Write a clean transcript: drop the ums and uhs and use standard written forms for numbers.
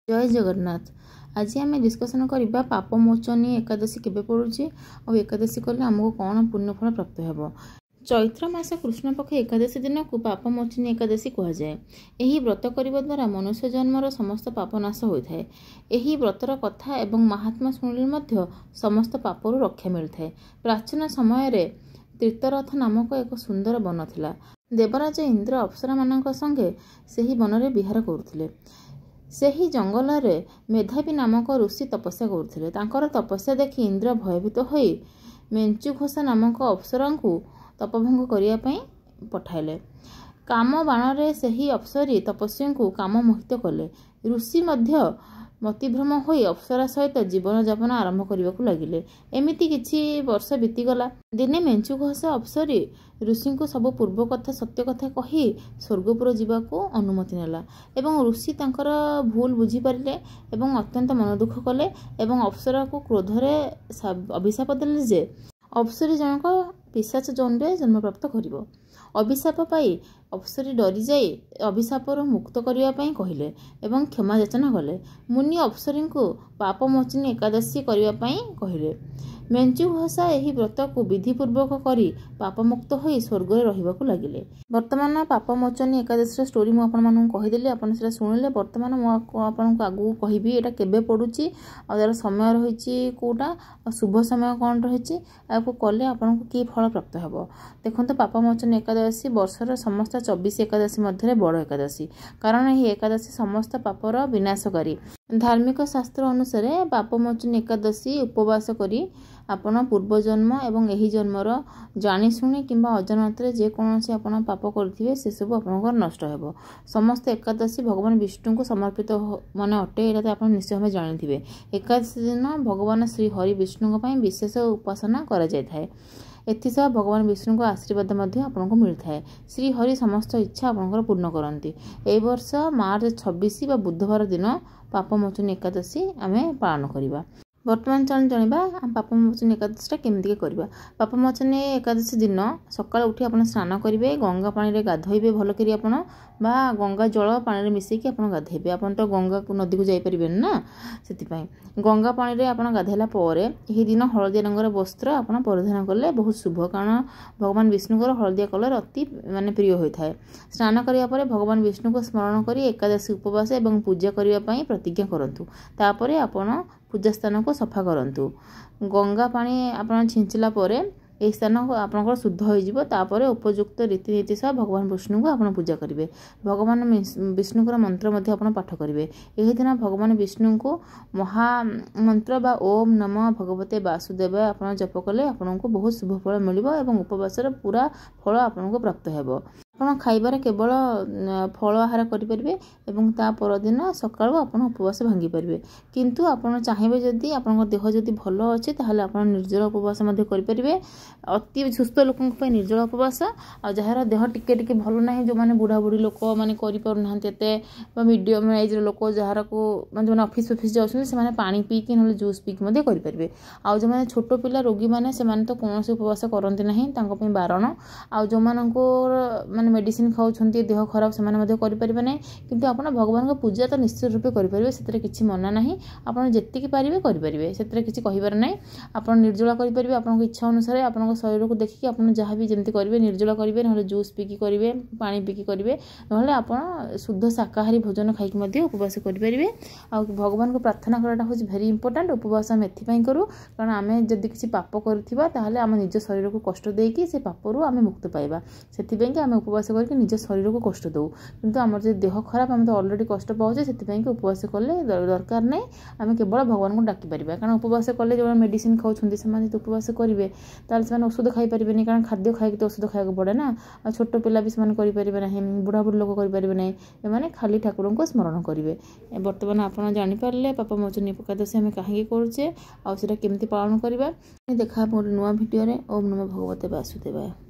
जय जगन्नाथ। आज आम डिस्कसन करवा पापमोचनी एकादशी केबे पड़ुछि और एकादशी कले आमको कौन पुण्यफल प्राप्त हेबो। चैत्र मास कृष्णपक्ष एकादशी दिन को पापमोचनी एकादशी कहुए। यही व्रत करने द्वारा मनुष्य जन्मर समस्त पाप नाश होता है। यही व्रतर कथा एवं महात्मा शुणिले मध्य समस्त पापरू रक्षा मिलता है। प्राचीन समय तीर्थरथ नामक एक सुंदर वन थिला। देवराज इंद्र अप्सरा मानक संगे सही वन में विहार करुथिले। ସେହି ଜଙ୍ଗଲରେ ମେଧାବୀ ନାମକ ଋଷି ତପସ୍ୟା କରୁଥିଲେ। ତାଙ୍କର ତପସ୍ୟା ଦେଖି ଇନ୍ଦ୍ର ଭୟଭୀତ ହୋଇ ମେଞ୍ଚୁଘୋଷା ନାମକ ଅପ୍ସରାଙ୍କୁ ତପଭଙ୍ଗ କରିବା ପାଇଁ ପଠାଇଲେ। କାମ ବାଣରେ ସେହି ଅପ୍ସରୀ ତପସ୍ୱୀଙ୍କୁ କାମ ମୋହିତ କଲେ। ଋଷି ମଧ୍ୟ ମତିଭ୍ରମ ହୋଇ ଅପ୍ସରା ସହିତ ଜୀବନଯାପନ ଆରମ୍ଭ କରିବାକୁ ଲାଗିଲେ। ଏମିତି କିଛି ବର୍ଷ ବିତିଗଲା। ଦିନେ ମେଞ୍ଚୁଘୋଷା ଅପ୍ସରୀ ଋଷିଙ୍କୁ ସବୁ ପୂର୍ବ କଥା ସତ୍ୟ କଥା କହି ସ୍ୱର୍ଗପୁର ଯିବାକୁ ଅନୁମତି ନେଲା ଏବଂ ଋଷି ତାଙ୍କର ଭୁଲ ବୁଝିପାରିଲେ ଏବଂ ଅତ୍ୟନ୍ତ ମନ ଦୁଃଖ କଲେ ଏବଂ ଅପ୍ସରାକୁ କ୍ରୋଧରେ ଅଭିଶାପ ଦେଲେ ଯେ ଅପ୍ସରୀ ଜଣକ ପିଶାଚ ଯୌନରେ ଜନ୍ମପ୍ରାପ୍ତ କରିବ। ଅଭିଶାପ ପାଇ ଅପ୍ସରୀ ଡରି ଯାଇ ଅଭିଶାପରୁ ମୁକ୍ତ କରିବା ପାଇଁ କହିଲେ ଏବଂ କ୍ଷମା ଯାଚନା କଲେ। ମୁନି ଅପ୍ସରୀଙ୍କୁ ପାପମୋଚନୀ ଏକାଦଶୀ କରିବା ପାଇଁ କହିଲେ। ମେଞ୍ଚୁଘୋଷା ଏହି ବ୍ରତକୁ ବିଧିପୂର୍ବକ କରି ପାପମୁକ୍ତ ହୋଇ ସ୍ୱର୍ଗରେ ରହିବାକୁ ଲାଗିଲେ। ବର୍ତ୍ତମାନ ପାପମୋଚନୀ ଏକାଦଶୀର ଷ୍ଟୋରି ମୁଁ ଆପଣମାନଙ୍କୁ କହିଦେଲି, ଆପଣ ସେଟା ଶୁଣିଲେ। ବର୍ତ୍ତମାନ ମୁଁ ଆପଣଙ୍କୁ ଆଗକୁ କହିବି ଏଟା କେବେ ପଡୁଛି ଆଉ ତାର ସମୟ ରହିଛି କୋଉଟା ଆଉ ଶୁଭ ସମୟ କ'ଣ ରହିଛି, ଆକୁ କଲେ ଆପଣଙ୍କୁ କି ଫଳ ପ୍ରାପ୍ତ ହେବ। ଦେଖନ୍ତୁ, ପାପମୋଚନୀ ଏକାଦଶୀ ବର୍ଷର ସମସ୍ତ 24 ଏକାଦଶୀ ମଧ୍ୟରେ ବଡ଼ ଏକାଦଶୀ, କାରଣ ଏହି ଏକାଦଶୀ ସମସ୍ତ ପାପର ବିନାଶକାରୀ। ଧାର୍ମିକ ଶାସ୍ତ୍ର ଅନୁସାରେ ପାପମୋଚନୀ ଏକାଦଶୀ ଉପବାସ କରି ଆପଣ ପୂର୍ବଜନ୍ମ ଏବଂ ଏହି ଜନ୍ମର ଜାଣିଶୁଣି କିମ୍ବା ଅଜାଣତରେ ଯେକୌଣସି ଆପଣ ପାପ କରିଥିବେ ସେସବୁ ଆପଣଙ୍କର ନଷ୍ଟ ହେବ। ସମସ୍ତ ଏକାଦଶୀ ଭଗବାନ ବିଷ୍ଣୁଙ୍କୁ ସମର୍ପିତ ଅଟେ, ଏଇଟା ତ ଆପଣ ନିଶ୍ଚୟ ଭାବେ ଜାଣିଥିବେ। ଏକାଦଶୀ ଦିନ ଭଗବାନ ଶ୍ରୀ ହରି ବିଷ୍ଣୁଙ୍କ ପାଇଁ ବିଶେଷ ଉପାସନା କରାଯାଇଥାଏ। ଏଥିସହ ଭଗବାନ ବିଷ୍ଣୁଙ୍କ ଆଶୀର୍ବାଦ ମଧ୍ୟ ଆପଣଙ୍କୁ ମିଳିଥାଏ। ଶ୍ରୀ ହରି ସମସ୍ତ ଇଚ୍ଛା ଆପଣଙ୍କର ପୂର୍ଣ୍ଣ କରନ୍ତି। ଏହି ବର୍ଷ ମାର୍ଚ୍ଚ 26 ବା ବୁଧବାର ଦିନ ପାପମୋଚନୀ ଏକାଦଶୀ ଆମେ ପାଳନ କରିବା। ବର୍ତ୍ତମାନ ଜାଣିବା ପାପମୋଚନୀ ଏକାଦଶୀଟା କେମିତି କରିବା। ପାପମୋଚନୀ ଏକାଦଶୀ ଦିନ ସକାଳୁ ଉଠି ଆପଣ ସ୍ନାନ କରିବେ, ଗଙ୍ଗା ପାଣିରେ ଗାଧୋଇବେ ଭଲ କରି ଆପଣ, ବା ଗଙ୍ଗା ଜଳ ପାଣିରେ ମିଶେଇକି ଆପଣ ଗାଧୋଇବେ। ଆପଣ ତ ଗଙ୍ଗା ନଦୀକୁ ଯାଇପାରିବେନି ନା, ସେଥିପାଇଁ ଗଙ୍ଗା ପାଣିରେ ଆପଣ ଗାଧୋଇଲା ପରେ ଏହି ଦିନ ହଳଦିଆ ରଙ୍ଗର ବସ୍ତ୍ର ଆପଣ ପରିଧାନ କଲେ ବହୁତ ଶୁଭ, କାରଣ ଭଗବାନ ବିଷ୍ଣୁଙ୍କର ହଳଦିଆ କଲର ଅତି ପ୍ରିୟ ହୋଇଥାଏ। ସ୍ନାନ କରିବା ପରେ ଭଗବାନ ବିଷ୍ଣୁଙ୍କୁ ସ୍ମରଣ କରି ଏକାଦଶୀ ଉପବାସ ଏବଂ ପୂଜା କରିବା ପାଇଁ ପ୍ରତିଜ୍ଞା କରନ୍ତୁ। ତାପରେ ଆପଣ ପୂଜା ସ୍ଥାନକୁ ସଫା କରନ୍ତୁ। ଗଙ୍ଗା ପାଣି ଆପଣ ଛିଞ୍ଚିଲା ପରେ ଏହି ସ୍ଥାନ ଆପଣଙ୍କର ଶୁଦ୍ଧ ହୋଇଯିବ। ତାପରେ ଉପଯୁକ୍ତ ରୀତିନୀତି ସହ ଭଗବାନ ବିଷ୍ଣୁଙ୍କୁ ଆପଣ ପୂଜା କରିବେ। ଭଗବାନ ବିଷ୍ଣୁଙ୍କର ମନ୍ତ୍ର ମଧ୍ୟ ଆପଣ ପାଠ କରିବେ। ଏହି ଦିନ ଭଗବାନ ବିଷ୍ଣୁଙ୍କୁ ମହାମନ୍ତ୍ର ବା ଓମ୍ ନମଃ ଭଗବତେ ବାସୁଦେବାୟ ଆପଣ ଜପ କଲେ ଆପଣଙ୍କୁ ବହୁତ ଶୁଭ ଫଳ ମିଳିବ ଏବଂ ଉପବାସର ପୁରା ଫଳ ଆପଣଙ୍କୁ ପ୍ରାପ୍ତ ହେବ। ଆପଣ ଖାଇବାରେ କେବଳ ଫଳ ଆହାର କରିପାରିବେ ଏବଂ ତା ପରଦିନ ସକାଳୁ ଆପଣ ଉପବାସ ଭାଙ୍ଗିପାରିବେ। କିନ୍ତୁ ଆପଣ ଚାହିଁବେ ଯଦି ଆପଣଙ୍କ ଦେହ ଯଦି ଭଲ ଅଛି ତାହେଲେ ଆପଣ ନିର୍ଜଳ ଉପବାସ ମଧ୍ୟ କରିପାରିବେ। ଅତି ସୁସ୍ଥ ଲୋକଙ୍କ ପାଇଁ ନିର୍ଜଳ ଉପବାସ, ଆଉ ଯାହାର ଦେହ ଟିକେ ଟିକେ ଭଲ ନାହିଁ, ଯେଉଁମାନେ ବୁଢ଼ା ବୁଢ଼ୀ ଲୋକ ମାନେ କରିପାରୁନାହାନ୍ତି ଏତେ, ବା ମିଡ଼ିୟମ୍ ଏଜ୍ର ଲୋକ ଯାହାରକୁ ଯେଉଁମାନେ ଅଫିସ୍ ଯାଉଛନ୍ତି ସେମାନେ ପାଣି ପିଇକି ନହେଲେ ଜୁସ୍ ପିଇକି ମଧ୍ୟ କରିପାରିବେ। ଆଉ ଯେଉଁମାନେ ଛୋଟ ପିଲା ରୋଗୀମାନେ ସେମାନେ ତ କୌଣସି ଉପବାସ କରନ୍ତି ନାହିଁ, ତାଙ୍କ ପାଇଁ ବାରଣ। ଆଉ ଯେଉଁମାନଙ୍କର ମେଡ଼ିସିନ ଖାଉଛନ୍ତି ଦେହ ଖରାପ ସେମାନେ ମଧ୍ୟ କରିପାରିବେ ନାହିଁ। କିନ୍ତୁ ଆପଣ ଭଗବାନଙ୍କ ପୂଜା ତ ନିଶ୍ଚିତ ରୂପେ କରିପାରିବେ, ସେଥିରେ କିଛି ମନା ନାହିଁ। ଆପଣ ଯେତିକି ପାରିବେ କରିପାରିବେ, ସେଥିରେ କିଛି କହିବାର ନାହିଁ। ଆପଣ ନିର୍ଜଳ କରିପାରିବେ ଆପଣଙ୍କ ଇଚ୍ଛା ଅନୁସାରେ, ଆପଣଙ୍କ ଶରୀରକୁ ଦେଖିକି ଆପଣ ଯାହା ବି ଯେମିତି କରିବେ, ନିର୍ଜଳ କରିବେ, ନହେଲେ ଜୁସ୍ ପିଇକି କରିବେ, ପାଣି ପିଇକି କରିବେ, ନହେଲେ ଆପଣ ଶୁଦ୍ଧ ଶାକାହାରୀ ଭୋଜନ ଖାଇକି ମଧ୍ୟ ଉପବାସ କରିପାରିବେ। ଆଉ ଭଗବାନଙ୍କୁ ପ୍ରାର୍ଥନା କରିବାଟା ହେଉଛି ଭେରି ଇମ୍ପୋର୍ଟାଣ୍ଟ। ଉପବାସ ଆମେ ଏଥିପାଇଁ କରୁ କାରଣ ଆମେ ଯଦି କିଛି ପାପ କରିଥିବା ତାହେଲେ ଆମ ନିଜ ଶରୀରକୁ କଷ୍ଟ ଦେଇକି ସେ ପାପରୁ ଆମେ ମୁକ୍ତ ପାଇବା। ସେଥିପାଇଁକି ଆମେ ଉପବାସ କରିକି ନିଜ ଶରୀରକୁ କଷ୍ଟ ଦେଉ। କିନ୍ତୁ ଆମର ଯଦି ଦେହ ଖରାପ, ଆମେ ତ ଅଲରେଡ଼ି କଷ୍ଟ ପାଉଛେ, ସେଥିପାଇଁକି ଉପବାସ କଲେ ଦରକାର ନାହିଁ। ଆମେ କେବଳ ଭଗବାନଙ୍କୁ ଡାକିପାରିବା, କାରଣ ଉପବାସ କଲେ ଯେଉଁମାନେ ମେଡ଼ିସିନ ଖାଉଛନ୍ତି ସେମାନେ ଯଦି ଉପବାସ କରିବେ ତାହେଲେ ସେମାନେ ଔଷଧ ଖାଇପାରିବେନି, କାରଣ ଖାଦ୍ୟ ଖାଇକି ତ ଔଷଧ ଖାଇବାକୁ ପଡ଼େ ନା। ଆଉ ଛୋଟ ପିଲା ବି ସେମାନେ କରିପାରିବେ ନାହିଁ, ବୁଢ଼ା ବୁଢ଼ୀ ଲୋକ କରିପାରିବେ ନାହିଁ, ଏମାନେ ଖାଲି ଠାକୁରଙ୍କୁ ସ୍ମରଣ କରିବେ। ବର୍ତ୍ତମାନ ଆପଣ ଜାଣିପାରିଲେ ପାପମୋଚନୀ ଏକାଦଶୀ ଆମେ କାହିଁକି କରୁଛେ ଆଉ ସେଟା କେମିତି ପାଳନ କରିବା। ଦେଖା ହେବ ଗୋଟେ ନୂଆ ଭିଡ଼ିଓରେ। ଓମ୍ ନମଃ ଭଗବତେ ବାସୁଦେବାୟ।